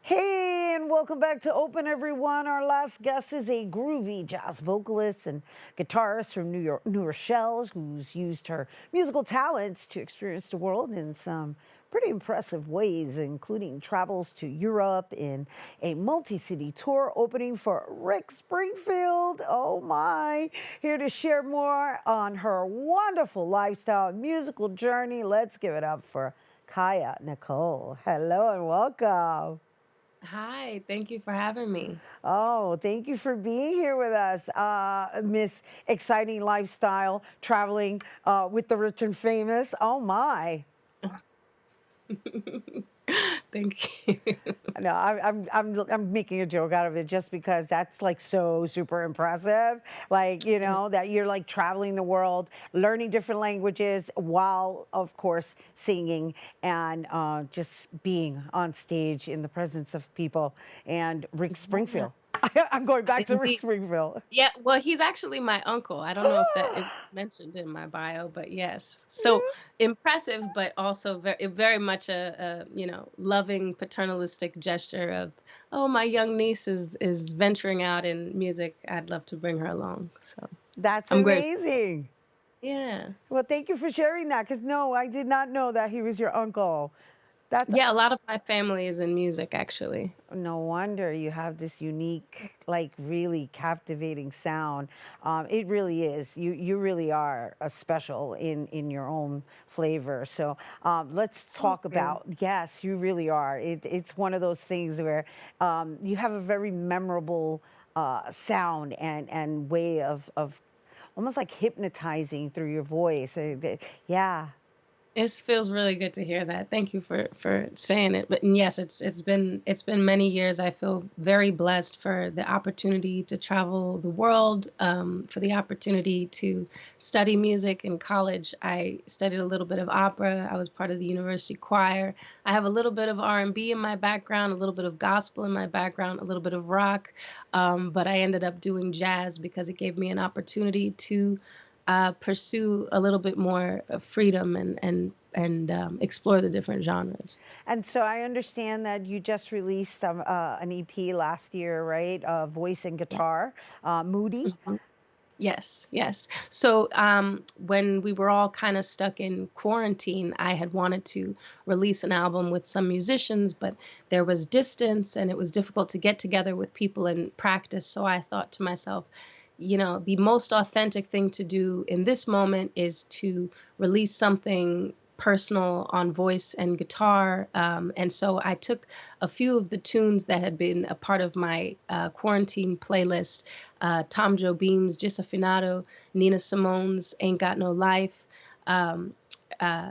Hey, and welcome back to Open, everyone. Our last guest is a groovy jazz vocalist and guitarist from New Rochelle who's used her musical talents to experience the world in some pretty impressive ways, including travels to Europe in a multi-city tour opening for Rick Springfield. Oh my. Here to share more on her wonderful lifestyle and musical journey, let's give it up for Kaya Nicole. Hello and welcome. Hi, thank you for having me. Oh, thank you for being here with us, Miss Exciting Lifestyle, traveling with the rich and famous. Oh my! Thank you. No, I'm making a joke out of it just because that's like so super impressive. Like that you're like traveling the world, learning different languages while, of course, singing and just being on stage in the presence of people. And Rick Yeah, Springfield. I'm going back to Rick indeed. Springfield. Yeah, well, he's actually my uncle. I don't know if that is mentioned in my bio, but yes. So impressive, but also very much a loving paternalistic gesture of, oh, my young niece is venturing out in music. I'd love to bring her along. So That's I'm grateful. amazing. Yeah. Well, thank you for sharing that because no, I did not know that he was your uncle. That's Yeah, a lot of my family is in music, actually. no wonder you have this unique, like really captivating sound. It really is. You really are a special in your own flavor. So let's Thank talk you. about. Yes, you really are. It's one of those things where you have a very memorable sound and way of almost like hypnotizing through your voice. Yeah. It feels really good to hear that. Thank you for saying it. But and yes, it's been many years. I feel very blessed for the opportunity to travel the world, for the opportunity to study music in college. I studied a little bit of opera. I was part of the university choir. I have a little bit of R&B in my background, a little bit of gospel in my background, a little bit of rock. But I ended up doing jazz because it gave me an opportunity to pursue a little bit more freedom and explore the different genres. And so I understand that you just released an EP last year, right? Voice and Yeah. guitar, Moody. Mhm. Yes, yes. So when we were all kind of stuck in quarantine, I had wanted to release an album with some musicians, but there was distance and it was difficult to get together with people and practice. So I thought to myself, the most authentic thing to do in this moment is to release something personal on voice and guitar. And so I took a few of the tunes that had been a part of my quarantine playlist, Tom Jobim's Disafinado, Nina Simone's Ain't Got No Life, um,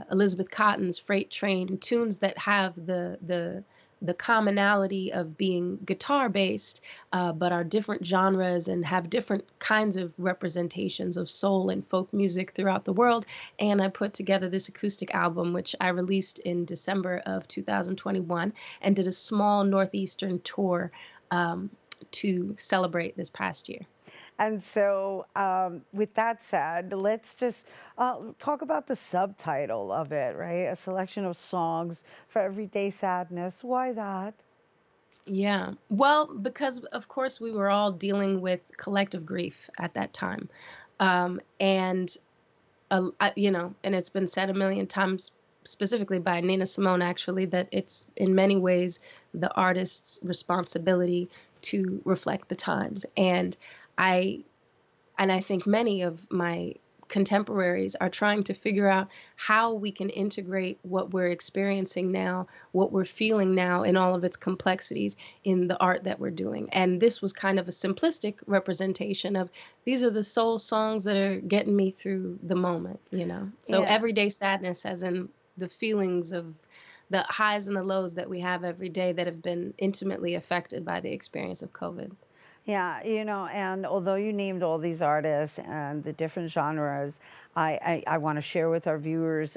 Elizabeth Cotton's Freight Train, tunes that have the commonality of being guitar based, but are different genres and have different kinds of representations of soul and folk music throughout the world. And I put together this acoustic album, which I released in December of 2021, and did a small Northeastern tour um, to celebrate this past year. And so, with that said, let's just talk about the subtitle of it, right? A selection of songs for everyday sadness. Why that? Yeah. Well, because of course we were all dealing with collective grief at that time. And and it's been said a million times, specifically by Nina Simone, actually, that it's in many ways the artist's responsibility to reflect the times. I and I think many of my contemporaries are trying to figure out how we can integrate what we're experiencing now, what we're feeling now in all of its complexities in the art that we're doing. And this was kind of a simplistic representation of these are the soul songs that are getting me through the moment. So Yeah. everyday sadness, as in the feelings of the highs and the lows that we have every day that have been intimately affected by the experience of COVID. Yeah, and although you named all these artists and the different genres, I want to share with our viewers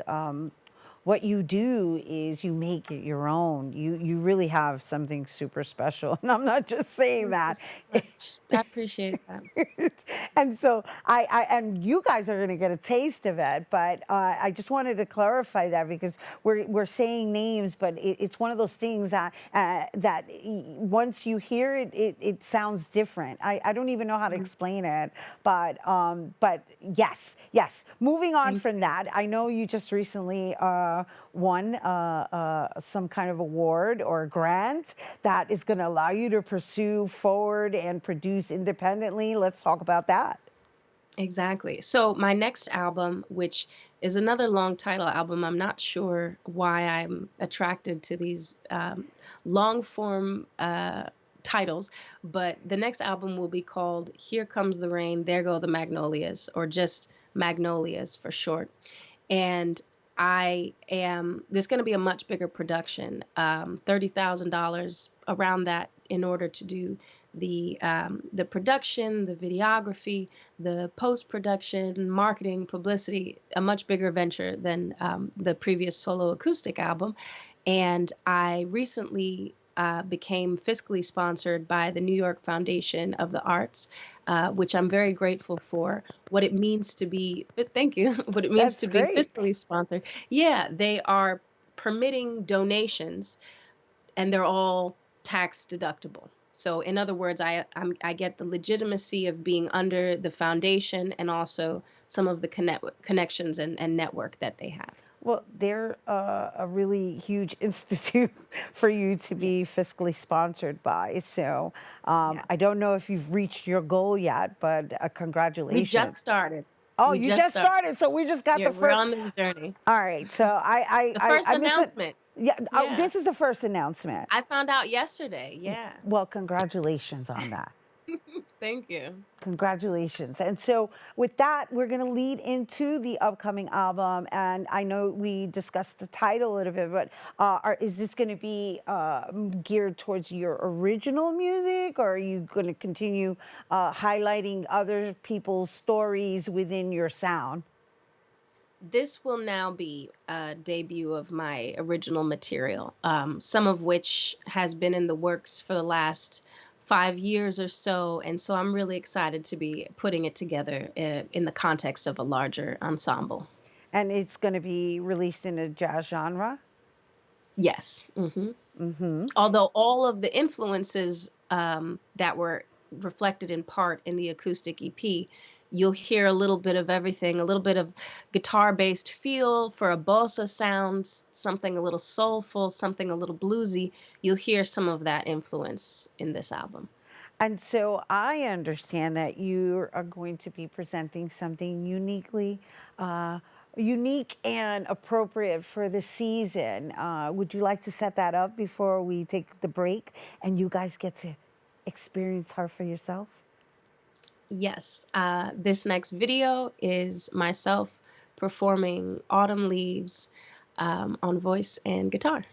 what you do is you make it your own. You really have something super special, and I'm not just saying Thank you that. so much. I appreciate that. And so and you guys are going to get a taste of it, but I just wanted to clarify that because we're saying names, but it's one of those things that once you hear it, it sounds different. I don't even know how to Mm, explain it, but yes, yes. Moving on thank from you. that, I know you just recently won some kind of award or grant that is going to allow you to pursue forward and produce independently. Let's talk about that. Exactly. So my next album, which is another long title album, I'm not sure why I'm attracted to these long form titles, but the next album will be called Here Comes the Rain, There Go the Magnolias, or just Magnolias for short. And there's going to be a much bigger production, $30,000 around that in order to do the production, the videography, the post production, marketing, publicity, a much bigger venture than the previous solo acoustic album. And I recently became fiscally sponsored by the New York Foundation of the Arts, which I'm very grateful for. What it means to be, thank you, what it means That's to be great. fiscally sponsored. Yeah, they are permitting donations and they're all tax deductible. So in other words, I get the legitimacy of being under the foundation and also some of the connections and network that they have. Well, they're a really huge institute for you to Yeah, be fiscally sponsored by. So yeah. I don't know if you've reached your goal yet, but We just congratulations. started. Oh, We you just just started. started, so we just got Yeah, the we're first. on this journey. All right, so The first I miss it. announcement. Yeah, oh, Yeah. this is the first announcement. I found out yesterday. Yeah. Well, congratulations on that. Thank you. Congratulations. And so, with that, we're going to lead into the upcoming album. And I know we discussed the title a little bit, but is this going to be geared towards your original music, or are you going to continue highlighting other people's stories within your sound? This will now be a debut of my original material, some of which has been in the works for the last 5 years or so. And so I'm really excited to be putting it together in the context of a larger ensemble. And it's going to be released in a jazz genre? Yes. Although all of the influences that were reflected in part in the acoustic EP, you'll hear a little bit of everything, a little bit of guitar-based feel for a bossa sound, something a little soulful, something a little bluesy. You'll hear some of that influence in this album. And so I understand that you are going to be presenting something unique and appropriate for the season. Would you like to set that up before we take the break and you guys get to experience her for yourself? Yes, this next video is myself performing Autumn Leaves on voice and guitar.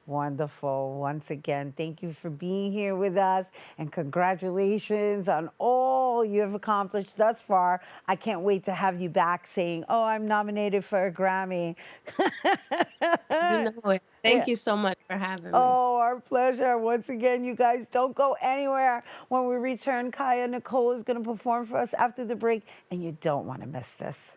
Wonderful. Once again, thank you for being here with us and congratulations on all you have accomplished thus far. I can't wait to have you back saying, "Oh, I'm nominated for a Grammy." You know it. Yeah. Thank you so much for having me. Oh, our pleasure. Once again, you guys don't go anywhere. When we return, Nicole is going to perform for us after the break, and you don't want to miss this.